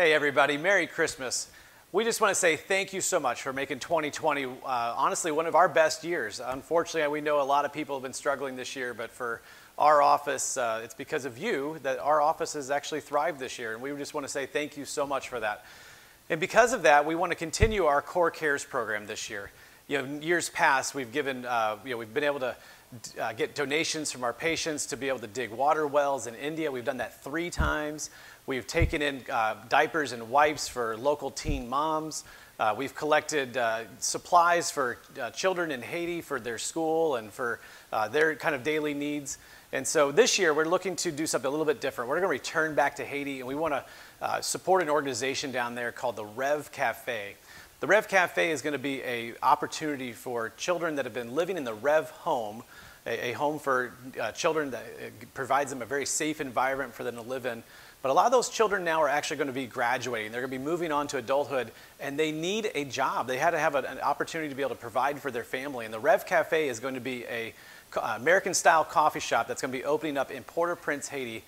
Hey everybody, Merry Christmas. We just want to say thank you so much for making 2020 honestly one of our best years. Unfortunately, we know a lot of people have been struggling this year, but for our office, it's because of you that our office has actually thrived this year, and we just want to say thank you so much for that. And because of that, we want to continue our Core Cares program this year. Years past, we've given, we've been able to get donations from our patients to be able to dig water wells in India. We've done that 3 times. We've taken in diapers and wipes for local teen moms. We've collected supplies for children in Haiti for their school and for their kind of daily needs. And so this year we're looking to do something a little bit different. We're going to return back to Haiti, and we want to support an organization down there called the Rev Cafe. The Rev Cafe is going to be an opportunity for children that have been living in the Rev Home, a home for children that provides them a very safe environment for them to live in. But a lot of those children now are actually going to be graduating. They're going to be moving on to adulthood, and they need a job. They had to have an opportunity to be able to provide for their family. And the Rev Cafe is going to be a American-style coffee shop that's going to be opening up in Port-Au-Prince, Haiti,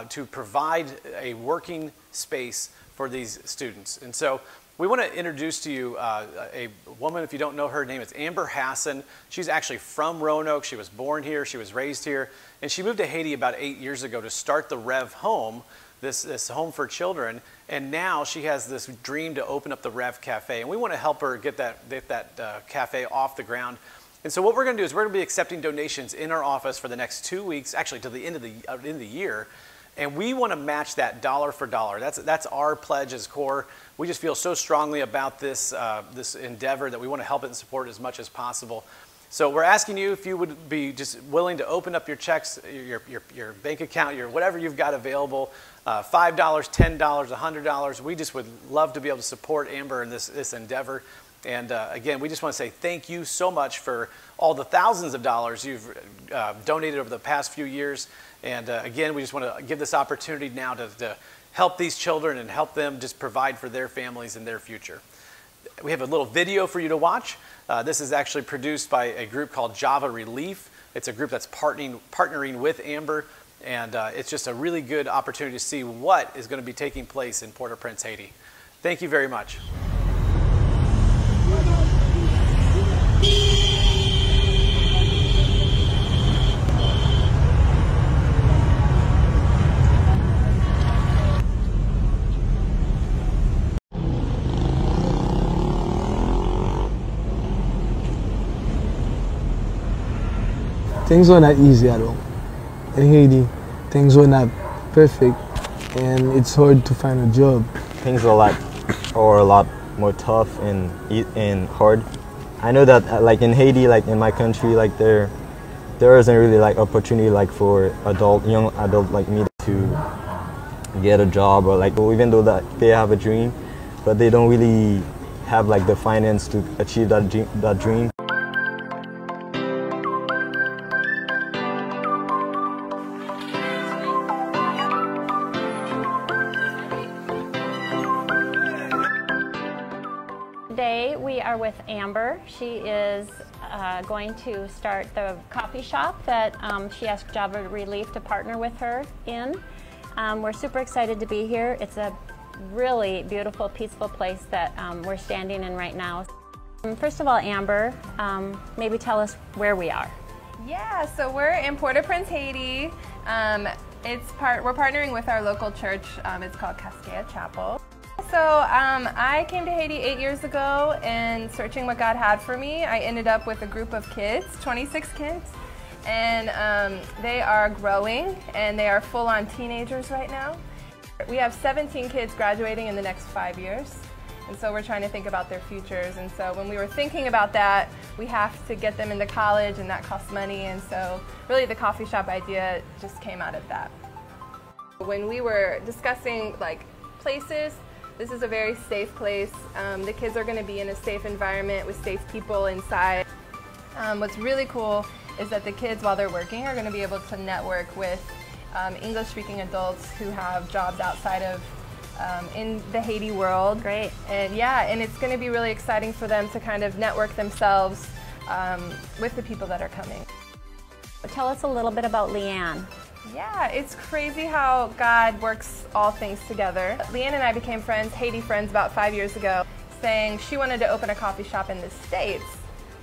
to provide a working space for these students. And so we want to introduce to you a woman. If you don't know her name, it's Amber Hassan. She's actually from Roanoke. She was born here. She was raised here. And she moved to Haiti about 8 years ago to start the Rev Home, this home for children. And now she has this dream to open up the Rev Cafe. And we want to help her get that cafe off the ground. And so what we're going to do is we're going to be accepting donations in our office for the next 2 weeks, actually to the end of the year. And we want to match that dollar for dollar. That's our pledge as Core. We just feel so strongly about this, this endeavor that we want to help it and support it as much as possible. So we're asking you if you would be just willing to open up your checks, your bank account, whatever you've got available, $5, $10, $100. We just would love to be able to support Amber in this endeavor. And again, we just want to say thank you so much for all the thousands of dollars you've donated over the past few years. And again, we just want to give this opportunity now to help these children and help them just provide for their families and their future. We have a little video for you to watch. This is actually produced by a group called Java Relief. It's a group that's partnering with Amber, and it's just a really good opportunity to see what is going to be taking place in Port-au-Prince, Haiti. Thank you very much. Things were not easy at all. In Haiti, things were not perfect, and it's hard to find a job. Things are a lot more tough and hard. I know that like in Haiti, like in my country, like there isn't really like opportunity like for young adult like me to get a job, or like even though that they have a dream, but they don't really have like the finance to achieve that dream. Today we are with Amber. She is going to start the coffee shop that she asked Java Relief to partner with her in. We're super excited to be here. It's a really beautiful, peaceful place that we're standing in right now. First of all, Amber, maybe tell us where we are. Yeah, so we're in Port-au-Prince, Haiti. We're partnering with our local church. It's called Cascade Chapel. So I came to Haiti 8 years ago, and searching what God had for me, I ended up with a group of kids, 26 kids, and they are growing, and they are full-on teenagers right now. We have 17 kids graduating in the next 5 years, and so we're trying to think about their futures. And so when we were thinking about that, we have to get them into college, and that costs money, and so really the coffee shop idea just came out of that. When we were discussing like places, this is a very safe place. The kids are going to be in a safe environment with safe people inside. What's really cool is that the kids, while they're working, are going to be able to network with English-speaking adults who have jobs outside of in the Haiti world. Great. And yeah, and it's going to be really exciting for them to kind of network themselves with the people that are coming. Tell us a little bit about Leanne. Yeah, it's crazy how God works all things together. Leanne and I became friends, Haiti friends, about 5 years ago, saying she wanted to open a coffee shop in the States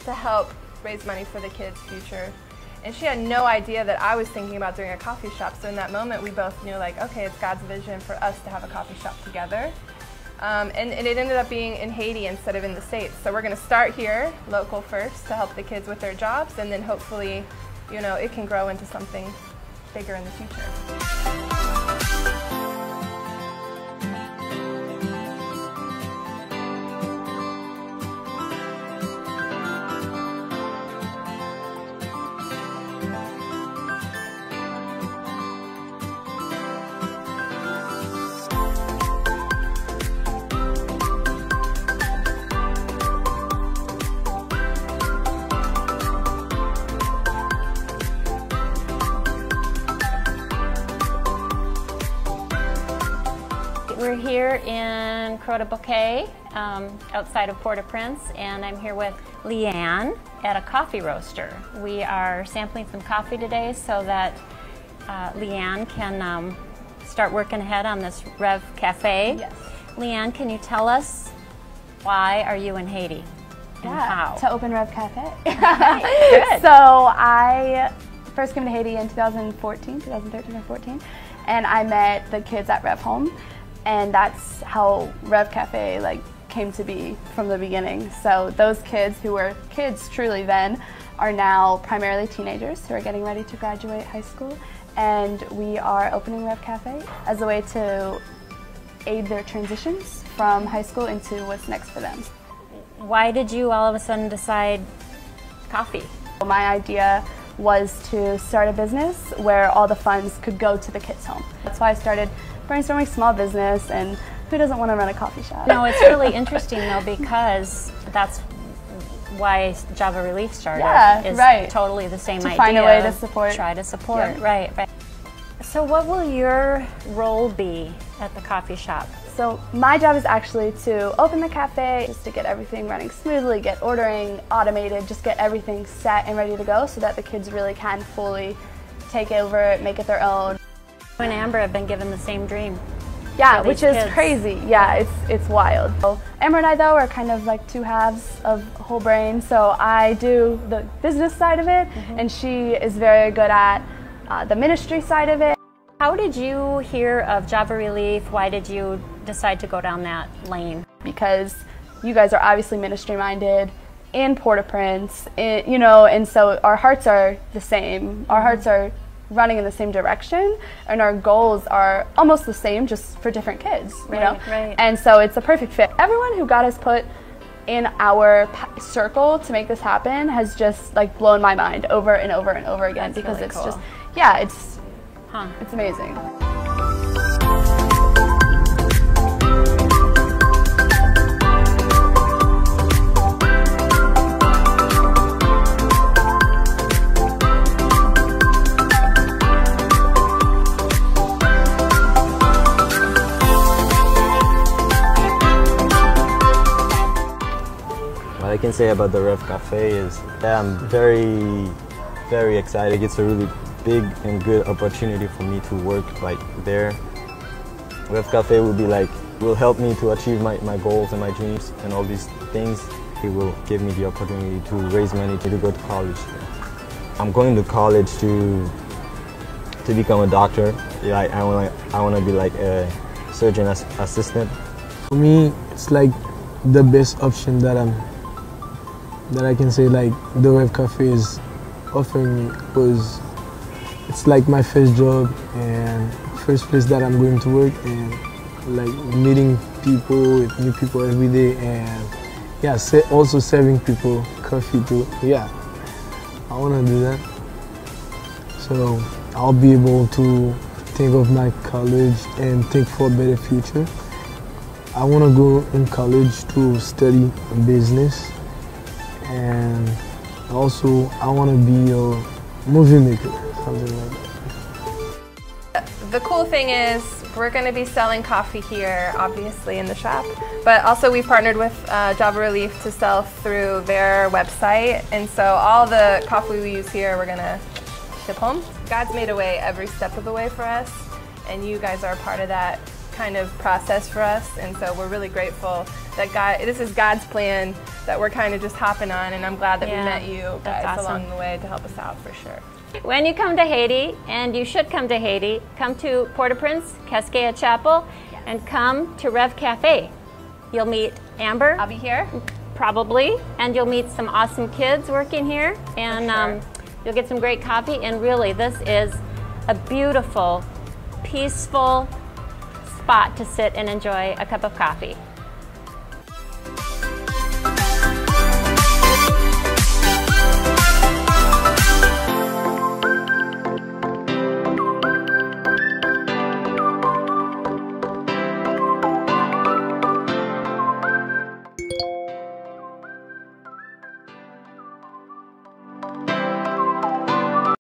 to help raise money for the kids' future. And she had no idea that I was thinking about doing a coffee shop. So in that moment, we both knew, like, okay, it's God's vision for us to have a coffee shop together. And it ended up being in Haiti instead of in the States. So we're going to start here, local first, to help the kids with their jobs, and then hopefully, you know, it can grow into something bigger in the future. We're here in Croix-de-Bouquet, outside of Port-Au-Prince, and I'm here with Leanne at a coffee roaster. We are sampling some coffee today so that Leanne can start working ahead on this Rev Cafe. Yes. Leanne, can you tell us why are you in Haiti and how? To open Rev Cafe. Good. So I first came to Haiti in 2013 or 14, and I met the kids at Rev Home. And that's how Rev Cafe came to be from the beginning. So those kids who were kids truly then are now primarily teenagers who are getting ready to graduate high school. And we are opening Rev Cafe as a way to aid their transitions from high school into what's next for them. Why did you all of a sudden decide coffee? My idea was to start a business where all the funds could go to the kids' home. That's why I started brainstorming small business, and who doesn't want to run a coffee shop? No, it's really interesting though, because that's why Java Relief started. Yeah, is right. Totally the same idea. To find a way to support. Try to support, Yeah. right. So what will your role be at the coffee shop? So my job is actually to open the cafe, just to get everything running smoothly, get ordering automated, just get everything set and ready to go so that the kids really can fully take over it, make it their own. You and Amber have been given the same dream. Yeah, for which these is kids. crazy. Yeah, it's wild. So Amber and I, though, are kind of like two halves of a whole brain. So I do the business side of it, and she is very good at the ministry side of it. How did you hear of Java Relief? Why did you decide to go down that lane? Because you guys are obviously ministry minded in Port-au-Prince, you know, and so our hearts are the same. Our hearts are running in the same direction, and our goals are almost the same, just for different kids, you know? Right. And so it's a perfect fit. Everyone who God has put in our circle to make this happen has just blown my mind over and over and over again. That's because really it's cool. just, yeah, it's amazing. What I can say about the Rev Cafe is that I'm very excited. It's a really big and good opportunity for me to work there. Rev Cafe will help me to achieve my goals and my dreams and all these things. It will give me the opportunity to raise money to go to college. I'm going to college to become a doctor. I want to be a surgeon assistant. For me, it's the best option that I can say the Rev Cafe is offering me, because it's my first job and first place that I'm going to work, and meeting people, with new people every day, and yeah, also serving people coffee too. Yeah, I want to do that. So I'll be able to think of my college and think for a better future. I want to go in college to study business, and also I want to be a movie maker, something like that. The cool thing is we're going to be selling coffee here, obviously, in the shop, but also we've partnered with Java Relief to sell through their website, and so all the coffee we use here we're going to ship home. God's made a way every step of the way for us, and you guys are a part of that kind of process for us, and so we're really grateful that this is God's plan that we're kind of just hopping on, and I'm glad that we met you guys along the way to help us out for sure. When you come to Haiti, and you should come to Haiti, come to Port-Au-Prince, Cascade Chapel, and come to Rev Cafe. You'll meet Amber. I'll be here. Probably, and you'll meet some awesome kids working here, and you'll get some great coffee, and really this is a beautiful, peaceful spot to sit and enjoy a cup of coffee.